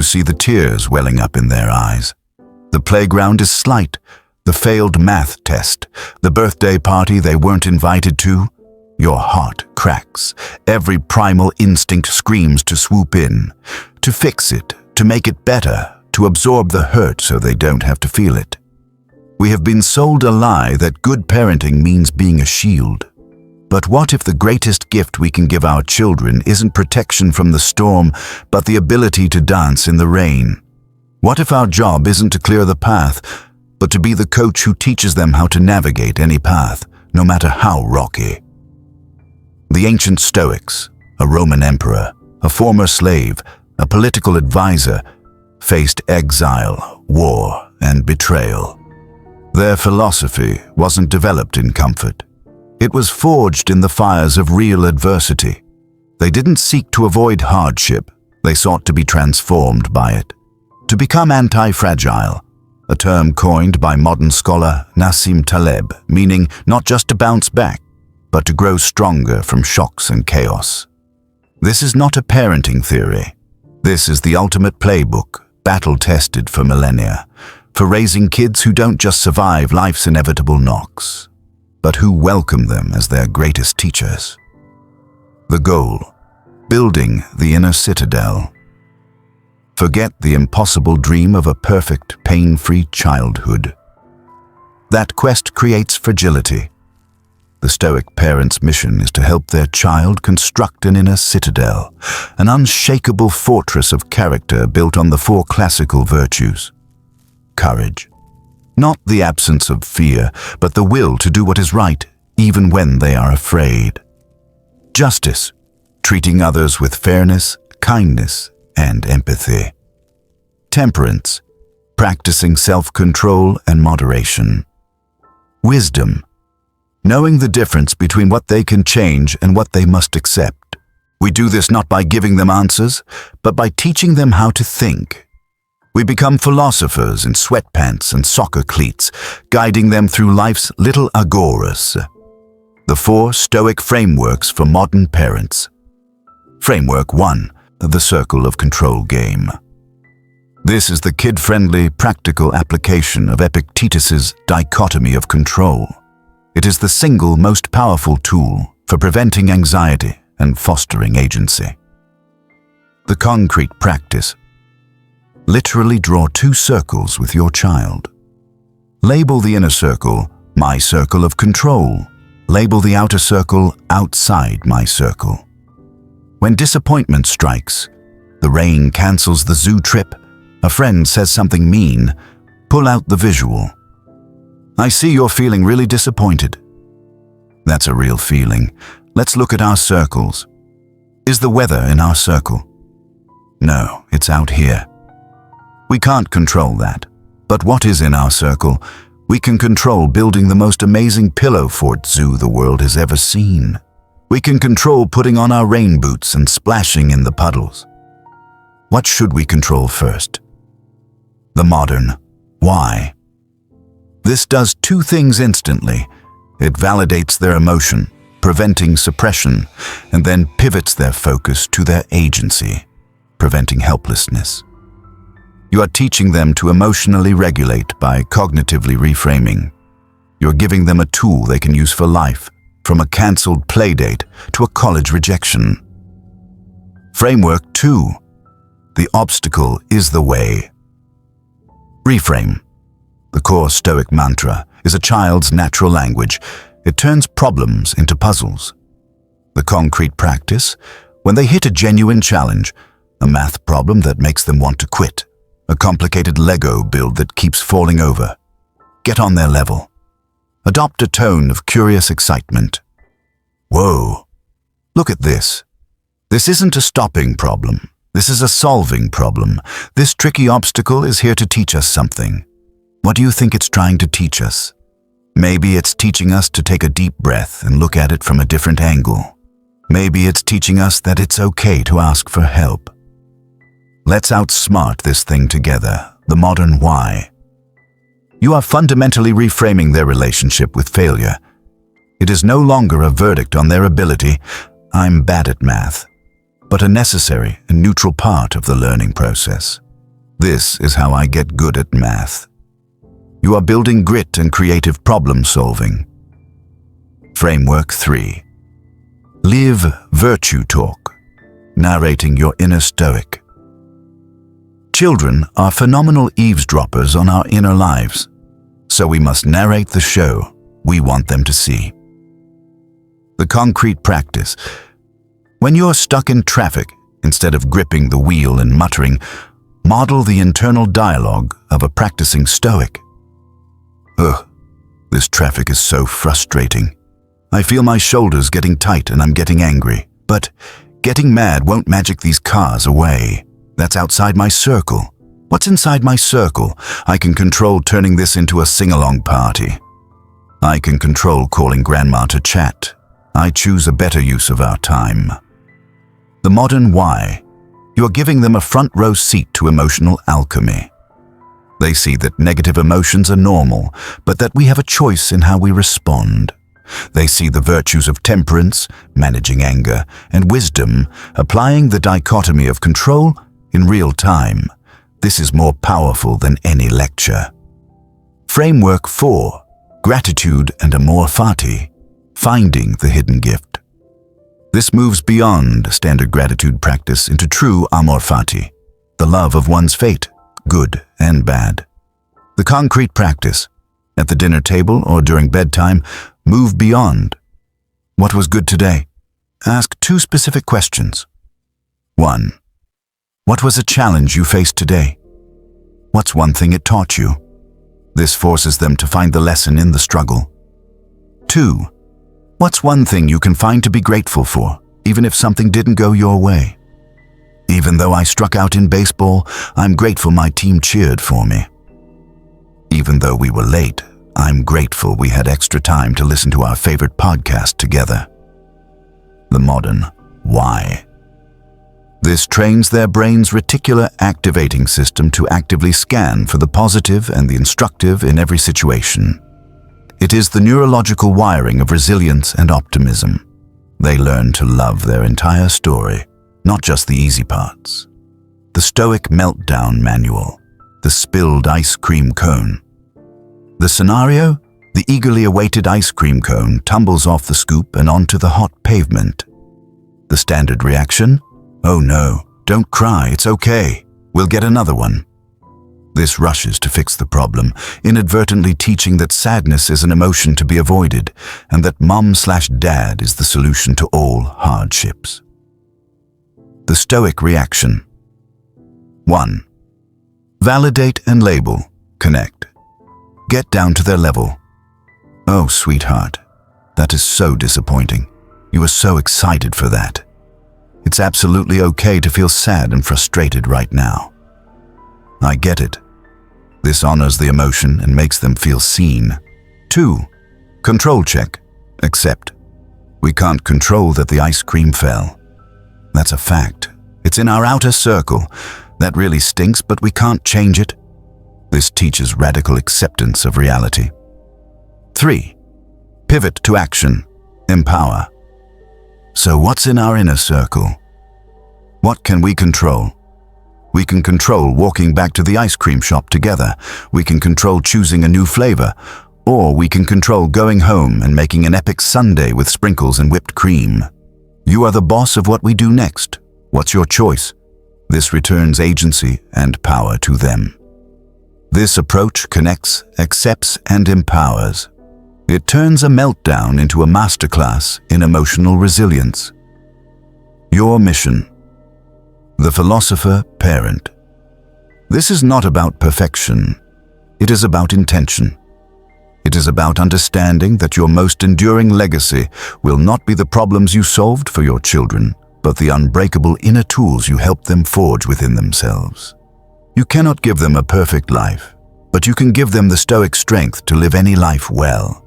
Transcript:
You see the tears welling up in their eyes. The playground is slight, the failed math test, the birthday party they weren't invited to. Your heart cracks. Every primal instinct screams to swoop in, to fix it, to make it better, to absorb the hurt so they don't have to feel it. We have been sold a lie that good parenting means being a shield. But what if the greatest gift we can give our children isn't protection from the storm, but the ability to dance in the rain? What if our job isn't to clear the path, but to be the coach who teaches them how to navigate any path, no matter how rocky? The ancient Stoics, a Roman emperor, a former slave, a political advisor, faced exile, war, and betrayal. Their philosophy wasn't developed in comfort. It was forged in the fires of real adversity. They didn't seek to avoid hardship, they sought to be transformed by it. To become anti-fragile, a term coined by modern scholar Nassim Taleb, meaning not just to bounce back, but to grow stronger from shocks and chaos. This is not a parenting theory. This is the ultimate playbook, battle-tested for millennia, for raising kids who don't just survive life's inevitable knocks, but who welcome them as their greatest teachers. The goal: building the inner citadel. Forget the impossible dream of a perfect, pain-free childhood. That quest creates fragility. The Stoic parent's mission is to help their child construct an inner citadel, an unshakable fortress of character built on the 4 classical virtues. Courage. Not the absence of fear, but the will to do what is right, even when they are afraid. Justice. Treating others with fairness, kindness, and empathy. Temperance. Practicing self-control and moderation. Wisdom. Knowing the difference between what they can change and what they must accept. We do this not by giving them answers, but by teaching them how to think. We become philosophers in sweatpants and soccer cleats, guiding them through life's little agoras. The 4 Stoic frameworks for modern parents. Framework 1. The Circle of Control game. This is the kid-friendly, practical application of Epictetus's dichotomy of control. It is the single most powerful tool for preventing anxiety and fostering agency. The concrete practice. Literally draw 2 circles with your child. Label the inner circle, my circle of control. Label the outer circle, outside my circle. When disappointment strikes, the rain cancels the zoo trip, a friend says something mean, pull out the visual. I see you're feeling really disappointed. That's a real feeling. Let's look at our circles. Is the weather in our circle? No, it's out here. We can't control that. But what is in our circle? We can control building the most amazing pillow fort zoo the world has ever seen. We can control putting on our rain boots and splashing in the puddles. What should we control first? The modern why. This does 2 things instantly. It validates their emotion, preventing suppression, and then pivots their focus to their agency, preventing helplessness. You are teaching them to emotionally regulate by cognitively reframing. You're giving them a tool they can use for life, from a cancelled playdate to a college rejection. Framework 2. The obstacle is the way. Reframe. The core Stoic mantra is a child's natural language. It turns problems into puzzles. The concrete practice, when they hit a genuine challenge, a math problem that makes them want to quit, a complicated Lego build that keeps falling over. Get on their level. Adopt a tone of curious excitement. Whoa, look at this. This isn't a stopping problem. This is a solving problem. This tricky obstacle is here to teach us something. What do you think it's trying to teach us? Maybe it's teaching us to take a deep breath and look at it from a different angle. Maybe it's teaching us that it's okay to ask for help. Let's outsmart this thing together, the modern why. You are fundamentally reframing their relationship with failure. It is no longer a verdict on their ability, I'm bad at math, but a necessary and neutral part of the learning process. This is how I get good at math. You are building grit and creative problem solving. Framework 3. Live virtue talk, narrating your inner Stoic. Children are phenomenal eavesdroppers on our inner lives, so we must narrate the show we want them to see. The concrete practice. When you're stuck in traffic, instead of gripping the wheel and muttering, model the internal dialogue of a practicing Stoic. Ugh, this traffic is so frustrating. I feel my shoulders getting tight and I'm getting angry. But getting mad won't magic these cars away. That's outside my circle. What's inside my circle? I can control turning this into a sing-along party. I can control calling grandma to chat. I choose a better use of our time. The modern why. You're giving them a front row seat to emotional alchemy. They see that negative emotions are normal, but that we have a choice in how we respond. They see the virtues of temperance, managing anger, and wisdom, applying the dichotomy of control in real time. This is more powerful than any lecture. Framework 4. Gratitude and Amor Fati, finding the hidden gift. This moves beyond standard gratitude practice into true Amor Fati, the love of one's fate, good and bad. The concrete practice, at the dinner table or during bedtime, move beyond. What was good today? Ask 2 specific questions. 1. What was a challenge you faced today? What's one thing it taught you? This forces them to find the lesson in the struggle. 2. What's one thing you can find to be grateful for, even if something didn't go your way? Even though I struck out in baseball, I'm grateful my team cheered for me. Even though we were late, I'm grateful we had extra time to listen to our favorite podcast together. The modern why. This trains their brain's reticular activating system to actively scan for the positive and the instructive in every situation. It is the neurological wiring of resilience and optimism. They learn to love their entire story, not just the easy parts. The Stoic meltdown manual, the spilled ice cream cone. The scenario, the eagerly awaited ice cream cone tumbles off the scoop and onto the hot pavement. The standard reaction, oh no, don't cry, it's okay, we'll get another one. This rushes to fix the problem, inadvertently teaching that sadness is an emotion to be avoided and that mom/dad is the solution to all hardships. The Stoic reaction. 1. Validate and label, connect. Get down to their level. Oh, sweetheart, that is so disappointing. You were so excited for that. It's absolutely okay to feel sad and frustrated right now. I get it. This honors the emotion and makes them feel seen. 2. Control check. Accept. We can't control that the ice cream fell. That's a fact. It's in our outer circle. That really stinks, but we can't change it. This teaches radical acceptance of reality. 3. Pivot to action. Empower. So what's in our inner circle? What can we control? We can control walking back to the ice cream shop together. We can control choosing a new flavor. Or we can control going home and making an epic sundae with sprinkles and whipped cream. You are the boss of what we do next. What's your choice? This returns agency and power to them. This approach connects, accepts, and empowers. It turns a meltdown into a masterclass in emotional resilience. Your mission. The philosopher parent. This is not about perfection. It is about intention. It is about understanding that your most enduring legacy will not be the problems you solved for your children, but the unbreakable inner tools you helped them forge within themselves. You cannot give them a perfect life, but you can give them the Stoic strength to live any life well.